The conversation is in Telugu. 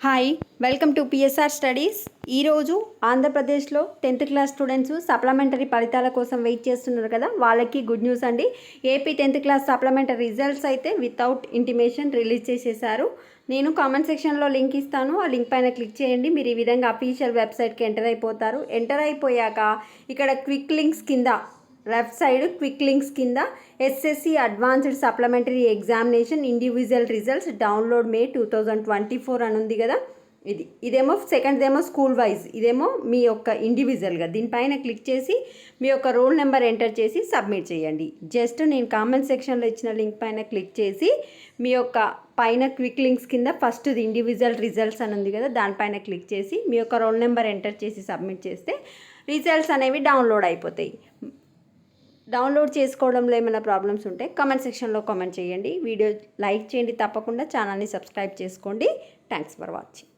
Hi, welcome to PSR studies. ఈరోజు ఆంధ్రప్రదేశ్లో 10th క్లాస్ స్టూడెంట్స్ సప్లిమెంటరీ ఫలితాల కోసం వెయిట్ చేస్తున్నారు కదా, వాళ్ళకి గుడ్ న్యూస్ అండి. AP 10th class supplementary results అయితే వితౌట్ ఇంటిమేషన్ రిలీజ్ చేసేసారు. నేను కామెంట్ సెక్షన్లో లింక్ ఇస్తాను, ఆ లింక్ పైన క్లిక్ చేయండి. మీరు ఈ విధంగా అఫీషియల్ వెబ్సైట్కి ఎంటర్ అయిపోతారు. ఎంటర్ అయిపోయాక ఇక్కడ క్విక్ లింక్స్ కింద లెఫ్ట్ సైడ్ క్విక్ లింక్స్ కింద SSC advanced supplementary examination individual results download May 2024 అని ఉంది కదా. ఇదేమో సెకండ్దేమో స్కూల్ వైజ్, ఇదేమో మీ యొక్క ఇండివిజువల్గా. దీనిపైన క్లిక్ చేసి మీ యొక్క రోల్ నెంబర్ ఎంటర్ చేసి సబ్మిట్ చేయండి. జస్ట్ నేను కామెంట్ సెక్షన్లో ఇచ్చిన లింక్ పైన క్లిక్ చేసి మీ యొక్క పైన క్విక్ లింక్స్ కింద ఫస్ట్ ఇండివిజువల్ రిజల్ట్స్ అని ఉంది కదా, దానిపైన క్లిక్ చేసి మీ యొక్క రోల్ నెంబర్ ఎంటర్ చేసి సబ్మిట్ చేస్తే రిజల్ట్స్ అనేవి డౌన్లోడ్ అయిపోతాయి. డౌన్లోడ్ చేసుకోవడంలో ఏమైనా ప్రాబ్లమ్స్ ఉంటే కామెంట్ సెక్షన్లో కామెంట్ చేయండి. వీడియో లైక్ చేయండి, తప్పకుండా ఛానల్ని సబ్స్క్రైబ్ చేసుకోండి. Thanks for watching.